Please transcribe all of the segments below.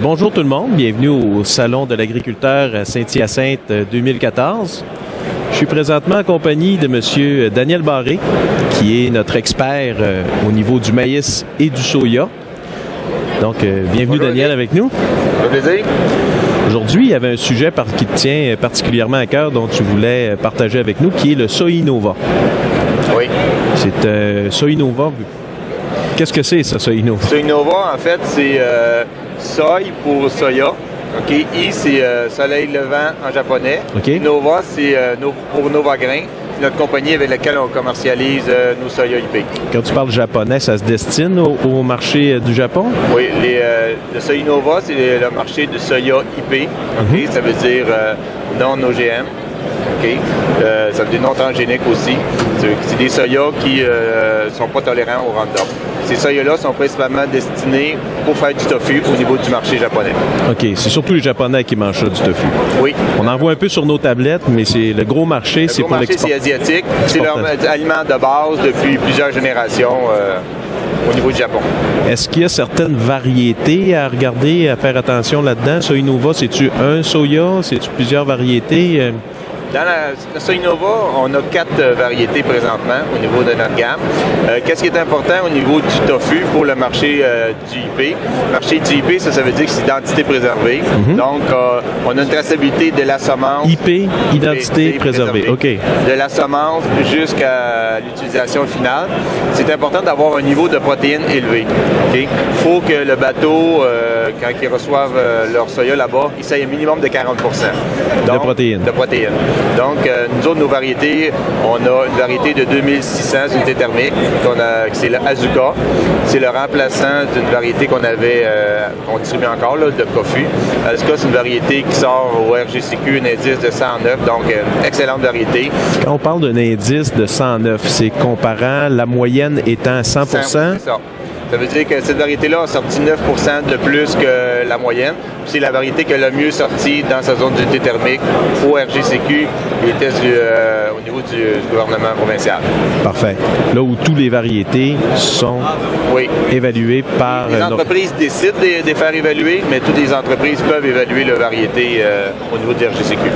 bonjour tout le monde. Bienvenue au Salon de l'agriculteur à Saint-Hyacinthe 2014. Je suis présentement en compagnie de M. Daniel Barré, qui est notre expert au niveau du maïs et du soya. Donc, bienvenue bonjour, Daniel avec nous. Ça fait plaisir. Aujourd'hui, il y avait un sujet qui te tient particulièrement à cœur, dont tu voulais partager avec nous, qui est le Soinova. Oui. C'est Soinova. Qu'est-ce que c'est, ça, Soinova? Soinova, en fait, c'est soy pour soya. OK. I, c'est soleil levant en japonais. Okay. Nova, c'est pour Nova Grain. C'est notre compagnie avec laquelle on commercialise nos soya IP. Quand tu parles japonais, ça se destine au marché du Japon? Oui. Le Soinova, c'est le marché de soya IP. Okay. Ça veut dire non OGM. Okay. Ça veut dire non transgénique aussi. C'est des soyas qui ne sont pas tolérants au Roundup. Ces soyas-là sont principalement destinés pour faire du tofu au niveau du marché japonais. OK. C'est surtout les Japonais qui mangent ça, du tofu. Oui. On en voit un peu sur nos tablettes, mais c'est le gros marché, c'est pour l'export. Le gros marché, c'est asiatique. C'est leur aliment de base depuis plusieurs générations au niveau du Japon. Est-ce qu'il y a certaines variétés à regarder, à faire attention là-dedans? Soinova, c'est-tu un soya? C'est-tu plusieurs variétés? Dans la Soinova, on a 4 variétés présentement au niveau de notre gamme. Qu'est-ce qui est important au niveau du tofu pour le marché du IP? Le marché du IP, ça veut dire que c'est identité préservée. Donc, on a une traçabilité de la semence. IP, identité préservée. OK. De la semence jusqu'à l'utilisation finale. C'est important d'avoir un niveau de protéines élevé. Il faut que le bateau, quand ils reçoivent leur soya là-bas, il ait un minimum de 40 de protéines. Donc, nous autres, nos variétés, on a une variété de 2600 unités thermiques, c'est le Azuka. C'est le remplaçant d'une variété qu'on distribue encore, là, de Kofu. Azuka, c'est une variété qui sort au RGCQ, un indice de 109, donc excellente variété. Quand on parle d'un indice de 109, c'est comparant la moyenne étant à 100 c'est ça. Ça veut dire que cette variété-là a sorti 9 de plus que la moyenne. C'est la variété qui a le mieux sorti dans sa zone d'unité thermique au RGCQ, les tests au niveau du gouvernement provincial. Parfait. Là où toutes les variétés sont évaluées par... Les entreprises décident de les faire évaluer, mais toutes les entreprises peuvent évaluer la variété au niveau du RGCQ.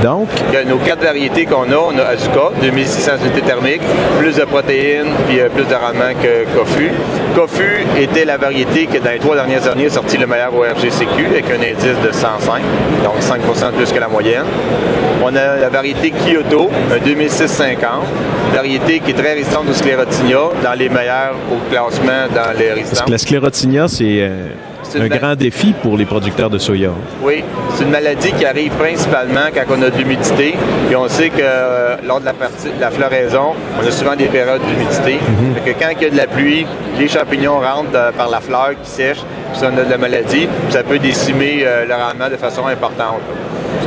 Donc? Nos 4 variétés qu'on a, on a Azuka, 2600 unités thermiques, plus de protéines puis plus de rendement que Kofu. Kofu était la variété qui, dans les 3 dernières années, a sorti le meilleur au RGCQ avec un indice de 105, donc 5 de plus que la moyenne. On a la variété Kyoto, un 2650, une variété qui est très résistante au sclérotinia, dans les meilleurs au classement dans les résistances. Parce que la sclérotinia, c'est un grand défi pour les producteurs de soya. Oui, c'est une maladie qui arrive principalement quand on a de l'humidité. Et on sait que lors de la floraison, on a souvent des périodes d'humidité. Fait que quand il y a de la pluie, les champignons rentrent par la fleur qui sèche, puis ça, on a de la maladie, puis ça peut décimer le rendement de façon importante.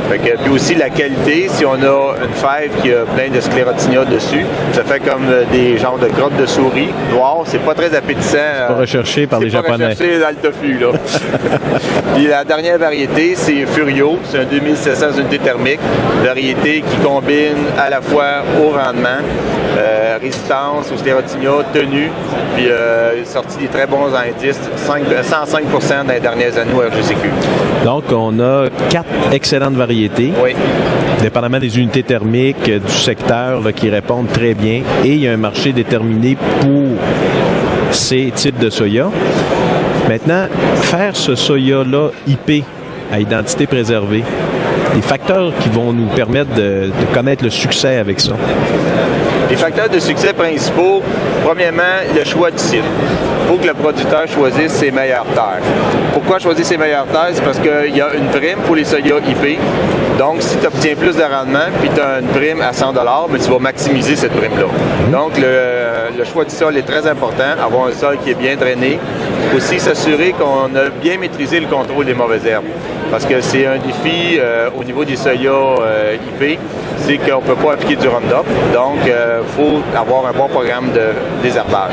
Puis aussi la qualité, si on a une fève qui a plein de sclérotinia dessus, ça fait comme des genres de grottes de souris noires. C'est pas très appétissant. C'est pas recherché par les Japonais. C'est recherché dans le tofu, là. Puis la dernière variété, c'est Furio. C'est un 2700 unités thermiques. Variété qui combine à la fois au rendement, résistance aux sclérotinia, tenue, puis sorti des très bons indices, 105 dans les dernières années au RGCQ. Donc, on a 4 excellentes variétés. Oui. Dépendamment des unités thermiques, du secteur là, qui répondent très bien. Et il y a un marché déterminé pour ces types de soya. Maintenant, faire ce soya-là IP à identité préservée, les facteurs qui vont nous permettre de connaître le succès avec ça. Les facteurs de succès principaux, premièrement, le choix du site. Il faut que le producteur choisisse ses meilleures terres. Pourquoi choisir ses meilleures terres? C'est parce qu'il y a une prime pour les soya IP. Donc, si tu obtiens plus de rendement puis tu as une prime à 100 mais tu vas maximiser cette prime-là. Donc, le choix du sol est très important. Avoir un sol qui est bien drainé. Aussi, s'assurer qu'on a bien maîtrisé le contrôle des mauvaises herbes. parce que c'est un défi au niveau des soya IP, c'est qu'on ne peut pas appliquer du Roundup. Donc, il faut avoir un bon programme de désherbage.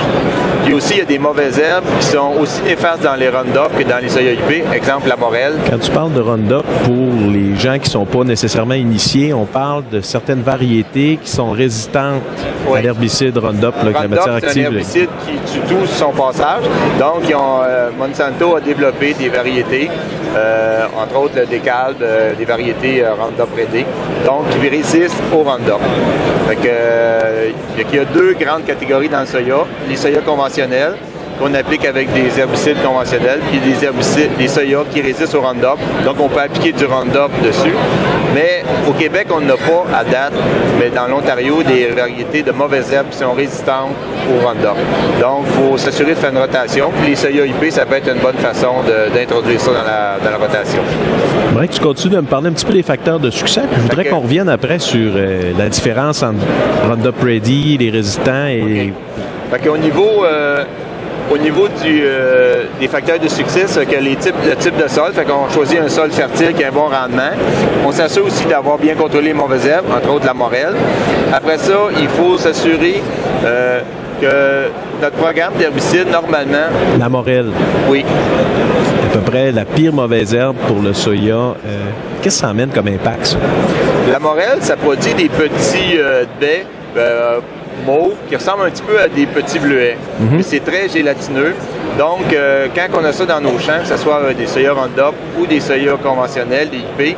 Puis aussi, il y a des mauvaises herbes qui sont aussi néfastes dans les Roundup que dans les soya IP. Exemple, la morelle. Quand tu parles de Roundup, pour les gens qui ne sont pas nécessairement initiés, on parle de certaines variétés qui sont résistantes à l'herbicide Roundup, là, la matière active. C'est un herbicide qui tue tout sur son passage. Donc, Monsanto a développé des variétés, entre autres le décalbe, des variétés Roundup Ready, donc qui résistent au Roundup. Fait que, il y a deux grandes catégories dans le soya. Les soya conventionnels, qu'on applique avec des herbicides conventionnels, puis des soya qui résistent au Roundup. Donc, on peut appliquer du Roundup dessus. Mais au Québec, on n'a pas à date, mais dans l'Ontario, des variétés de mauvaises herbes qui sont résistantes au Roundup. Donc, il faut s'assurer de faire une rotation. Puis les soya IP, ça peut être une bonne façon d'introduire ça dans la rotation. J'aimerais que tu continues de me parler un petit peu des facteurs de succès. Puis je voudrais qu'on revienne après sur la différence entre Roundup Ready, les résistants et... Fait qu'au niveau... Au niveau des facteurs de succès, c'est que le type de sol, fait qu'on choisit un sol fertile qui a un bon rendement. On s'assure aussi d'avoir bien contrôlé les mauvaises herbes, entre autres la morelle. Après ça, il faut s'assurer que notre programme d'herbicide, normalement... La morelle. Oui. À peu près la pire mauvaise herbe pour le soya. Qu'est-ce que ça amène comme impact, ça? La morelle, ça produit des petits baies mauve qui ressemble un petit peu à des petits bleuets. Mais c'est très gélatineux. Donc, quand on a ça dans nos champs, que ce soit des soya Roundup ou des soya conventionnels, des IP,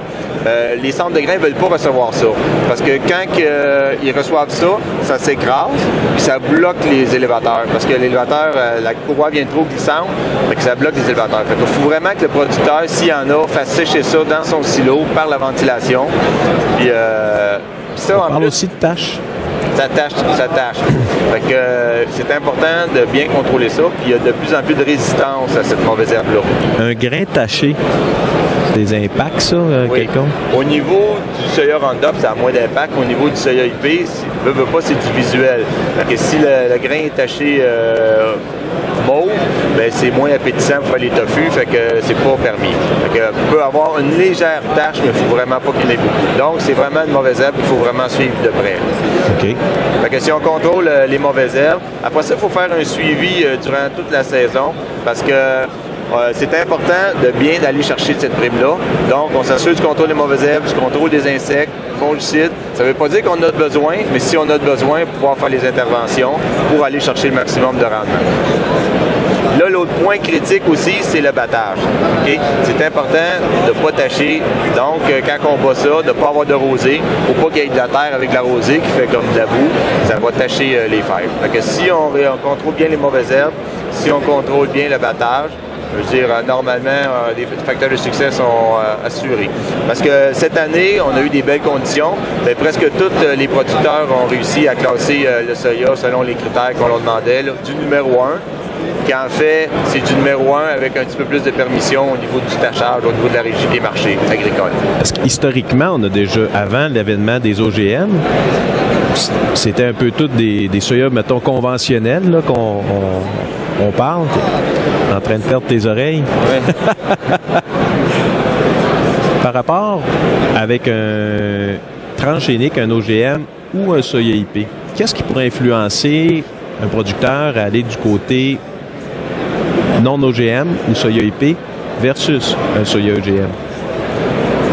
les centres de grains ne veulent pas recevoir ça. Parce que quand ils reçoivent ça, ça s'écrase, puis ça bloque les élévateurs. Parce que l'élévateur, la courroie vient trop glissante, fait que ça bloque les élévateurs. Fait qu'il faut vraiment que le producteur, s'il y en a, fasse sécher ça dans son silo par la ventilation. Puis ça, on parle aussi de tâches. Ça tâche. Fait que c'est important de bien contrôler ça. Puis il y a de plus en plus de résistance à cette mauvaise herbe-là. Un grain taché, des impacts, ça, quelconque? Au niveau du soya Roundup, ça a moins d'impact. Au niveau du soya IP, veut pas, c'est du visuel. Fait que si le grain est taché mauve, ben c'est moins appétissant pour faire les tofu, fait que c'est pas permis. Fait que on peut avoir une légère tache, mais il faut vraiment pas qu'il y en ait beaucoup. Donc, c'est vraiment une mauvaise herbe qu'il faut vraiment suivre de près. OK. Fait que si on contrôle les mauvaises herbes, après ça, il faut faire un suivi durant toute la saison, parce que c'est important de bien aller chercher cette prime-là. Donc, on s'assure du contrôle des mauvaises herbes, du contrôle des insectes, fongicides. Ça ne veut pas dire qu'on a besoin, mais si on a besoin, pouvoir faire les interventions pour aller chercher le maximum de rendement. Là, l'autre point critique aussi, c'est le battage. Okay? C'est important de ne pas tacher. Donc, quand on bat ça, de ne pas avoir de rosée. Il ne faut pas qu'il y ait de la terre avec de la rosée qui fait comme de la boue. Ça va tacher les fèves. Fait que si on contrôle bien les mauvaises herbes, si on contrôle bien le battage, je veux dire, normalement, les facteurs de succès sont assurés. Parce que cette année, on a eu des belles conditions. Mais presque tous les producteurs ont réussi à classer le soya selon les critères qu'on leur demandait, là, du numéro 1. Qui en fait, c'est du numéro 1 avec un petit peu plus de permission au niveau du tachage, au niveau de la régie des marchés agricoles. Parce qu'historiquement, on a déjà, avant l'avènement des OGM, c'était un peu tout des soya, mettons, conventionnels là, qu'on parle. En train de perdre tes oreilles. Oui. Par rapport avec un transgénique, un OGM ou un soya IP, qu'est-ce qui pourrait influencer un producteur à aller du côté non-OGM ou soya IP versus un soya OGM?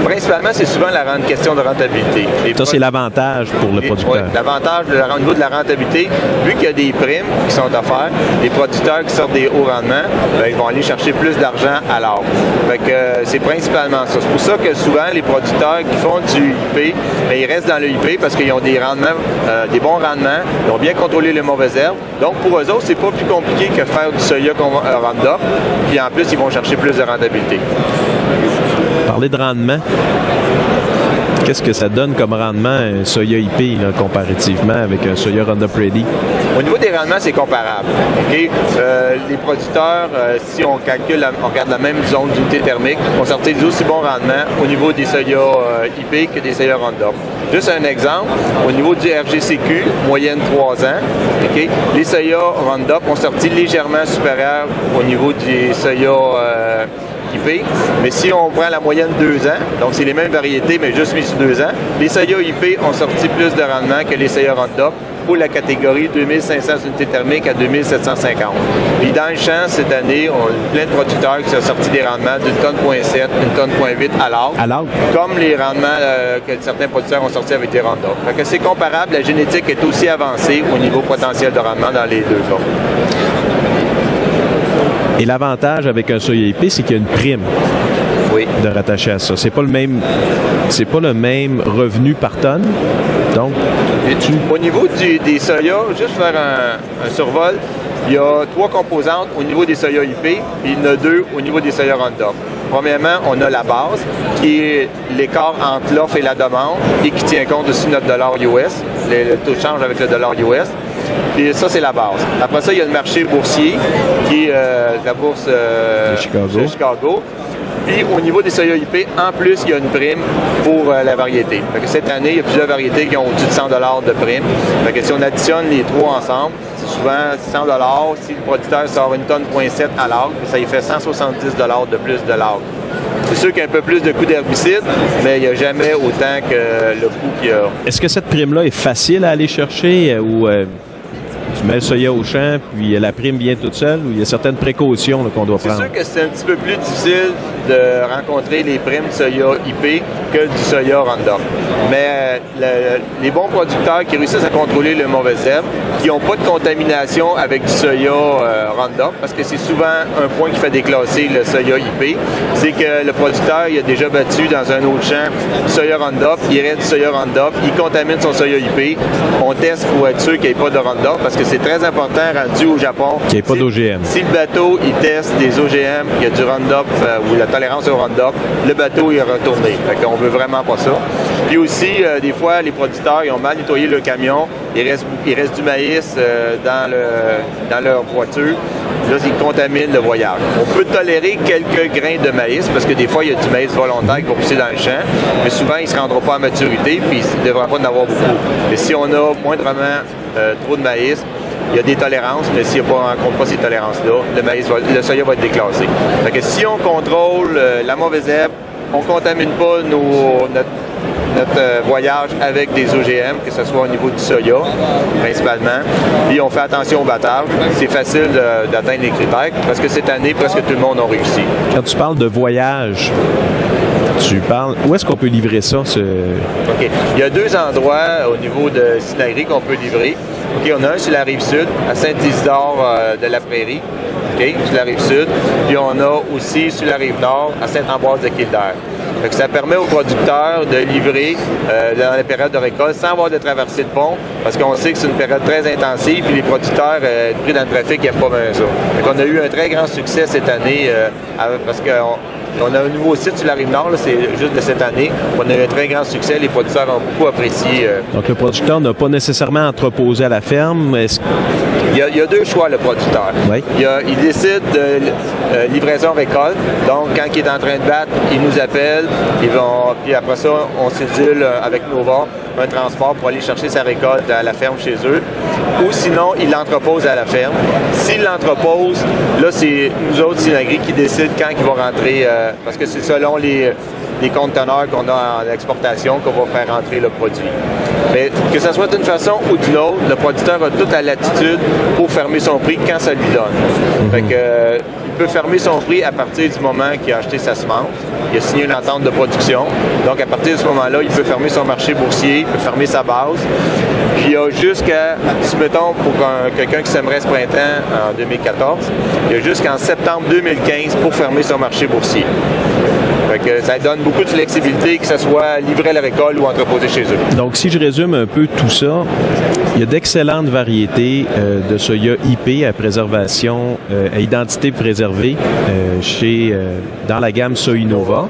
Principalement, c'est souvent la question de rentabilité. Ça, c'est l'avantage pour le producteur. Oui, l'avantage au niveau de la rentabilité, vu qu'il y a des primes qui sont offertes, les producteurs qui sortent des hauts rendements, ben, ils vont aller chercher plus d'argent à l'arbre. Fait que c'est principalement ça. C'est pour ça que souvent, les producteurs qui font du IP, ben, ils restent dans le IP parce qu'ils ont des rendements, des bons rendements, ils ont bien contrôlé les mauvaises herbes. Donc, pour eux autres, c'est pas plus compliqué que faire du soya Roundup. Puis en plus, ils vont chercher plus de rentabilité. Parler de rendement, qu'est-ce que ça donne comme rendement un soya IP là, comparativement avec un soya Roundup Ready? Au niveau des rendements, c'est comparable. Okay? Les producteurs, si on calcule, on regarde la même zone d'unité thermique, on sortit des aussi bons rendements au niveau des soya IP que des soya Roundup. Juste un exemple, au niveau du RGCQ, moyenne 3 ans, okay? Les soya Roundup ont sorti légèrement supérieurs au niveau des soya IP. Mais si on prend la moyenne 2 ans, donc c'est les mêmes variétés, mais juste mis sur 2 ans, les soya IP ont sorti plus de rendement que les soya Roundup pour la catégorie 2500 unités thermiques à 2750. Puis dans le champ, cette année, on a plein de producteurs qui sont sortis des rendements d'une tonne .7, une tonne .8 à l'arbre, comme les rendements que certains producteurs ont sortis avec des Roundup. Fait que c'est comparable, la génétique est aussi avancée au niveau potentiel de rendement dans les deux cas. Et l'avantage avec un soya IP, c'est qu'il y a une prime. Oui. De rattacher à ça. C'est pas le même revenu par tonne. Donc, au niveau des soya, juste faire un survol, il y a 3 composantes au niveau des soya IP, puis il y en a 2 au niveau des soya Roundup. Premièrement, on a la base, qui est l'écart entre l'offre et la demande, et qui tient compte aussi de notre dollar US, le taux de change avec le dollar US. Puis ça, c'est la base. Après ça, il y a le marché boursier, qui est la bourse de Chicago. Puis au niveau des soya IP, en plus, il y a une prime pour la variété. Fait que cette année, il y a plusieurs variétés qui ont au-dessus de 100 $ de prime. Fait que si on additionne les 3 ensemble, c'est souvent 100 $. Si le producteur sort une tonne .7 à l'arbre, ça lui fait 170 $ de plus de l'arbre. C'est sûr qu'il y a un peu plus de coûts d'herbicide, mais il n'y a jamais autant que le coût qu'il y a. Est-ce que cette prime-là est facile à aller chercher ou tu mets le soya au champ, puis la prime vient toute seule, ou il y a certaines précautions qu'on doit prendre? C'est sûr que c'est un petit peu plus difficile de rencontrer les primes de soya IP que du soya Roundup. Mais les bons producteurs qui réussissent à contrôler le mauvais zèbre, qui n'ont pas de contamination avec du soya Roundup, parce que c'est souvent un point qui fait déclasser le soya IP, c'est que le producteur il a déjà battu dans un autre champ du soya Roundup, il reste du soya Roundup, il contamine son soya IP. On teste pour être sûr qu'il n'y ait pas de Roundup, parce que c'est très important rendu au Japon. Qu'il n'y ait pas d'OGM. Si le bateau, il teste des OGM, il y a du Roundup ou la tolérance au Roundup, le bateau, il est retourné. Fait qu'on veut vraiment pas ça. Puis aussi, des fois, les producteurs, ils ont mal nettoyé le camion, il reste du maïs dans leur voiture. Là, ils contaminent le voyage. On peut tolérer quelques grains de maïs, parce que des fois, il y a du maïs volontaire qui va pousser dans le champ, mais souvent, il ne se rendra pas à maturité, puis il ne devra pas en avoir beaucoup. Mais si on a moindrement trop de maïs, il y a des tolérances, mais si on ne rencontre pas ces tolérances-là, le soya va être déclassé. Fait que si on contrôle la mauvaise herbe, on ne contamine pas notre voyage avec des OGM, que ce soit au niveau du soya, principalement. Puis on fait attention au battage. C'est facile d'atteindre les critères, parce que cette année, presque tout le monde a réussi. Quand tu parles de voyage, où est-ce qu'on peut livrer ça? OK. Il y a 2 endroits au niveau de Sinaïri qu'on peut livrer. OK, on a un sur la rive sud, à Saint-Isidore de la Prairie, OK, sur la rive sud. Puis on a aussi sur la rive nord, à Saint-Ambroise de Kildare. Donc, ça permet aux producteurs de livrer dans les périodes de récolte sans avoir de traversée de pont, parce qu'on sait que c'est une période très intensive, puis les producteurs pris dans le trafic n'aiment pas bien ça. Donc, on a eu un très grand succès cette année, parce qu'on a un nouveau site sur la Rive-Nord, c'est juste de cette année. On a eu un très grand succès. Les producteurs ont beaucoup apprécié. Donc, le producteur n'a pas nécessairement entreposé à la ferme. Il y a 2 choix, le producteur. Oui. Il décide de livraison récolte. Donc, quand il est en train de battre, il nous appelle. Puis après ça, on cédule avec Nova un transport pour aller chercher sa récolte à la ferme chez eux. Ou sinon, il l'entrepose à la ferme. S'il l'entrepose, là, c'est nous autres, Sinaïri, qui décident quand il va rentrer, parce que c'est selon les conteneurs qu'on a en exportation qu'on va faire rentrer le produit. Mais que ce soit d'une façon ou d'une autre, le producteur a toute la latitude pour fermer son prix quand ça lui donne. Fait que, il peut fermer son prix à partir du moment qu'il a acheté sa semence. Il a signé une entente de production. Donc, à partir de ce moment-là, il peut fermer son marché boursier, il peut fermer sa base. Puis, il y a jusqu'à, si mettons, pour quelqu'un qui s'aimerait ce printemps en 2014, il y a jusqu'en septembre 2015 pour fermer son marché boursier. Fait que ça donne beaucoup de flexibilité, que ce soit livré à la récolte ou entreposé chez eux. Donc, si je résume un peu tout ça, il y a d'excellentes variétés de soya IP à préservation, à identité préservée dans la gamme Soinova.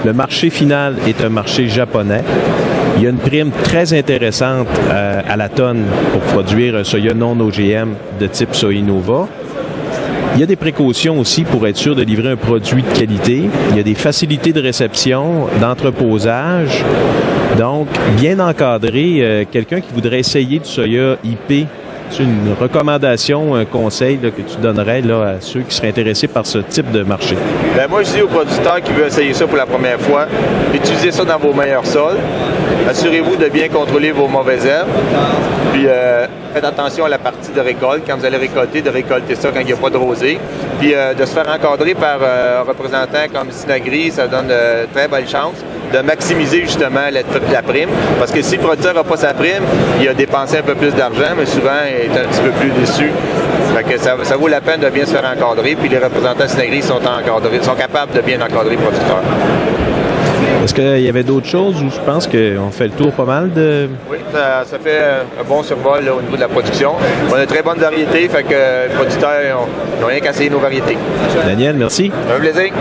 Le marché final est un marché japonais. Il y a une prime très intéressante à la tonne pour produire un soya non OGM de type Soinova. Il y a des précautions aussi pour être sûr de livrer un produit de qualité. Il y a des facilités de réception, d'entreposage. Donc, bien encadré, quelqu'un qui voudrait essayer du soya IP As-tu une recommandation, un conseil là, que tu donnerais là, à ceux qui seraient intéressés par ce type de marché? Bien, moi, je dis aux producteurs qui veulent essayer ça pour la première fois, utilisez ça dans vos meilleurs sols. Assurez-vous de bien contrôler vos mauvaises herbes. Puis, faites attention à la partie de récolte. Quand vous allez récolter, de récolter ça quand il n'y a pas de rosée. Puis, de se faire encadrer par un représentant comme Synagri, ça donne de très belles chances de maximiser justement la prime. Parce que si le producteur n'a pas sa prime, il a dépensé un peu plus d'argent, mais souvent il est un petit peu plus déçu. Fait que ça vaut la peine de bien se faire encadrer, puis les représentants Synagri sont capables de bien encadrer le producteur. Est-ce qu'il y avait d'autres choses où je pense qu'on fait le tour pas mal de... Oui, ça fait un bon survol là, au niveau de la production. On a une très bonne variété, fait que les producteurs n'ont rien qu'à essayer nos variétés. Daniel, merci. Un plaisir.